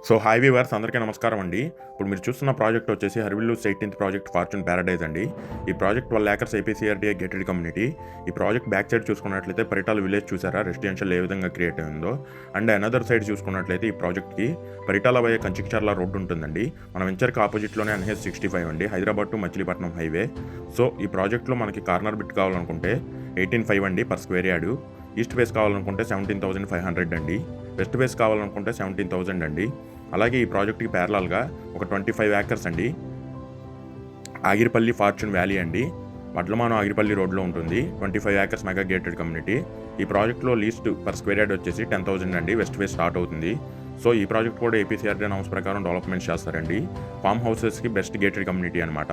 So hi viewers అందరికీ నమస్కారం అండి. ఇప్పుడు మీరు చూస్తున్న ప్రాజెక్ట్ వచ్చేసి హర్విల్లూస్ 18th ప్రాజెక్ట్ ఫార్చ్యూన్ ప్యారడైజ్ అండి. ఈ project 12 acres APCRDA gated community. ఈ ప్రాజెక్ట్ బ్యాక్ సైడ్ చూసుకున్నట్లయితే పరిటాల విలేజ్ చూసారా, రెసిడెన్షియల్ ఏ విధంగా క్రియేట్ అయిందో. అండ్ అనదర్ సైడ్ చూసుకున్నట్లయితే ఈ ప్రాజెక్ట్కి పరిటాల వయ కంచిక్చర్ల రోడ్డు ఉంటుందండి. మన వెంచర్కి ఆపోజిట్లోనే NH65 అండి, Hyderabad to Machilipatnam highway. So ఈ ప్రాజెక్ట్లో మనకి కార్నర్ బిట్ కావాలనుకుంటే 18.5 అండి per square yard. East face కావాలనుకుంటే 17,500 అండి. వెస్ట్ ఫేస్ కావాలనుకుంటే 17,000 అండి. అలాగే ఈ ప్రాజెక్ట్కి ప్యారలల్గా ఒక 25 ఏకర్స్ అండి ఆగిరిపల్లి ఫార్చ్యూన్ వ్యాలీ అండి, వడ్లమాను ఆగిరిపల్లి రోడ్లో ఉంటుంది. 25 ఏకర్స్ మెగా గేటెడ్ కమ్యూనిటీ. ఈ ప్రాజెక్ట్లో లీస్ట్ పర్ స్క్వేర్ యార్డ్ వచ్చేసి 10,000 అండి. వెస్ట్ ఫేస్ స్టార్ట్ అవుతుంది. సో ఈ ప్రాజెక్ట్ కూడా ఏపీసీఆర్డీ నామ్స్ ప్రకారం డెవలప్మెంట్ చేస్తారండి. ఫామ్ హౌసెస్కి బెస్ట్ గేటెడ్ కమ్యూనిటీ అనమాట.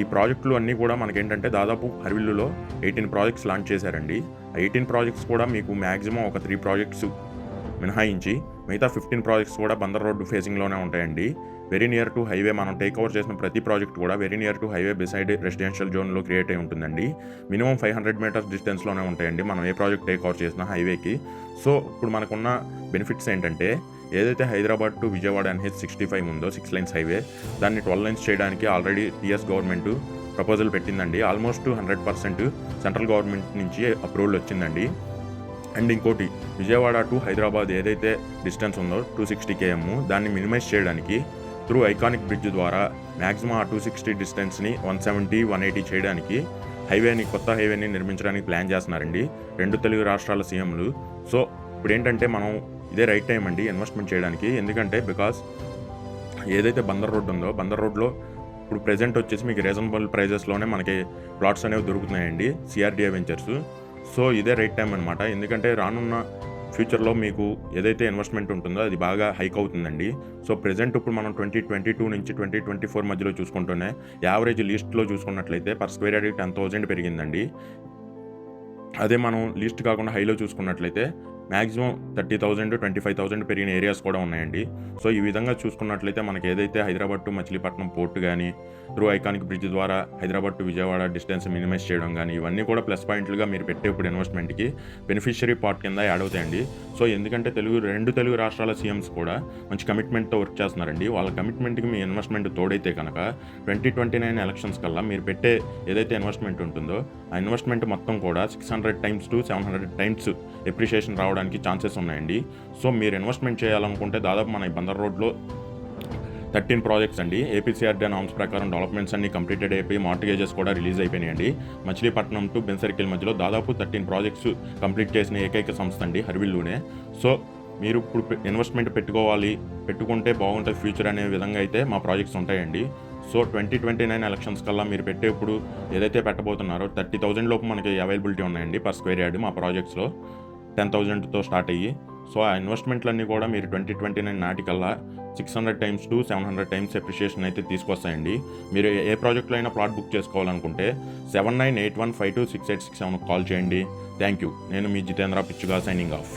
ఈ ప్రాజెక్టులు అన్నీ కూడా మనకేంటంటే దాదాపు హర్విల్లులో 18 ప్రాజెక్ట్స్ లాంచ్ చేశారండి. 18 ప్రాజెక్ట్స్ కూడా మీకు మ్యాక్సిమం ఒక 3 ప్రాజెక్ట్స్ మినహాయించి మిగతా 15 ప్రాజెక్ట్స్ కూడా బందర్ రోడ్డు ఫేసింగ్లోనే ఉంటాయండి. Very near to highway. మనం టేక్ ఓవర్ చేసిన ప్రతి ప్రాజెక్ట్ కూడా very near to highway beside residential జోన్లో క్రియేట్ అయి ఉంటుందండి. మినిమం 500 మీటర్స్ డిస్టెన్స్లోనే ఉంటాయండి మనం ఏ ప్రాజెక్ట్ టేక్ ఓవర్ చేసినా హైవేకి. సో ఇప్పుడు మనకున్న బెనిఫిట్స్ ఏంటంటే, ఏదైతే హైదరాబాద్ టు విజయవాడ NH65 ఉందో 6 లైన్స్ హైవే, దాన్ని 12 లైన్స్ చేయడానికి ఆల్రెడీ టీఎస్ గవర్నమెంట్ ప్రపోజల్ పెట్టిందండి. ఆల్మోస్ట్ 100% సెంట్రల్ గవర్నమెంట్ నుంచి అప్రూవల్ వచ్చిందండి. అండ్ ఇంకోటి, విజయవాడ టు హైదరాబాద్ ఏదైతే డిస్టెన్స్ ఉందో 260 km, దాన్ని మినిమైజ్ చేయడానికి త్రూ ఐకానిక్ బ్రిడ్జ్ ద్వారా మ్యాక్సిమం ఆ 260 డిస్టెన్స్ని 170, 180 చేయడానికి కొత్త హైవేని నిర్మించడానికి ప్లాన్ చేస్తున్నారండి 2 తెలుగు రాష్ట్రాల సీఎంలు. సో ఇప్పుడు ఏంటంటే మనం ఇదే రైట్ టైం అండి ఇన్వెస్ట్మెంట్ చేయడానికి. ఎందుకంటే బికాస్ ఏదైతే బందర్ రోడ్ ఉందో, బందర్ రోడ్లో ఇప్పుడు ప్రెజెంట్ వచ్చేసి మీకు రీజనబుల్ ప్రైజెస్లోనే మనకి ప్లాట్స్ అనేవి దొరుకుతున్నాయండి సిఆర్డీఏ వెంచర్స్. సో ఇదే రైట్ టైం అనమాట. ఎందుకంటే రానున్న ఫ్యూచర్లో మీకు ఏదైతే ఇన్వెస్ట్మెంట్ ఉంటుందో అది బాగా హైక్ అవుతుందండి. సో ప్రెజెంట్ ఇప్పుడు మనం 2022 నుంచి 2024 మధ్యలో చూసుకుంటూనే యావరేజ్ లీస్ట్లో చూసుకున్నట్లయితే పర్ స్క్వేర్ యార్డ్కి 10,000 పెరిగిందండి. అదే మనం లీస్ట్ కాకుండా హైలో చూసుకున్నట్లయితే మ్యాక్సిమం 30,000, 25,000 పెరిగిన ఏరియాస్ కూడా ఉన్నాయండి. సో ఈ విధంగా చూసుకున్నట్లయితే మనకి ఏదైతే హైదరాబాద్ టు మచిలీపట్నం పోర్ట్ కానీ, త్రూ ఐకానిక్ బ్రిడ్జ్ ద్వారా Hyderabad to Vijayawada distance minimize చేయడం కానీ, ఇవన్నీ కూడా ప్లస్ పాయింట్లుగా మీరు పెట్టే ఇప్పుడు ఇన్వెస్ట్మెంట్కి బెనిఫిషియరీ పార్ట్ కింద యాడ్ అవుతాయండి. సో ఎందుకంటే 2 తెలుగు రాష్ట్రాల సీఎంస్ కూడా మంచి కమిట్మెంట్తో వర్క్ చేస్తున్నారండి. వాళ్ళ కమిట్మెంట్కి మీ ఇన్వెస్ట్మెంట్ తోడైతే కనుక 2029 ఎలక్షన్స్ కల్లా మీరు పెట్టే ఏదైతే ఇన్వెస్ట్మెంట్ ఉంటుందో ఆ ఇన్వెస్ట్మెంట్ మొత్తం కూడా 600 times to 700 times ఎప్రిషియేషన్ రావడానికి ఛాన్సెస్ ఉన్నాయండి. సో మీరు ఇన్వెస్ట్మెంట్ చేయాలనుకుంటే దాదాపు మన బందర్ రోడ్లో 13 ప్రాజెక్ట్స్ అండి. ఏపీసీఆర్డీ నామ్స్ ప్రకారం డెవలప్మెంట్స్ అన్ని కంప్లీటెడ్ అయిపోయి మార్టిగేజెస్ కూడా రిలీజ్ అయిపోయినాయండి. మచిలీపట్నం టు బెన్ సర్కిల్ మధ్యలో దాదాపు 13 ప్రాజెక్ట్స్ కంప్లీట్ చేసిన ఏకైక సంస్థ అండి హర్విల్లూనే. సో మీరు ఇప్పుడు ఇన్వెస్ట్మెంట్ పెట్టుకుంటే బాగుంటుంది ఫ్యూచర్ అనే విధంగా అయితే మా ప్రాజెక్ట్స్ ఉంటాయండి. సో 2029 ఎలక్షన్స్ కల్లా మీరు ఇప్పుడు ఏదైతే పెట్టబోతున్నారో 30,000 లోపు మనకి అవైలబిలిటీ ఉన్నాయండి పర్ స్క్వేర్ యార్డ్ మా ప్రాజెక్ట్స్లో, 10,000తో స్టార్ట్ అయ్యి. సో ఆ ఇన్వెస్ట్మెంట్లన్నీ కూడా మీరు 2029 నాటికల్లా 600 times to 700 times ఎప్రిషియేషన్ అయితే తీసుకొస్తాయండి. మీరు ఏ ప్రాజెక్ట్లో అయినా ప్లాట్ బుక్ చేసుకోవాలనుకుంటే 7981526867 కాల్ చేయండి. Thank you. నేను మీ జితేంద్ర పిచ్చుగా సైనింగ్ ఆఫ్.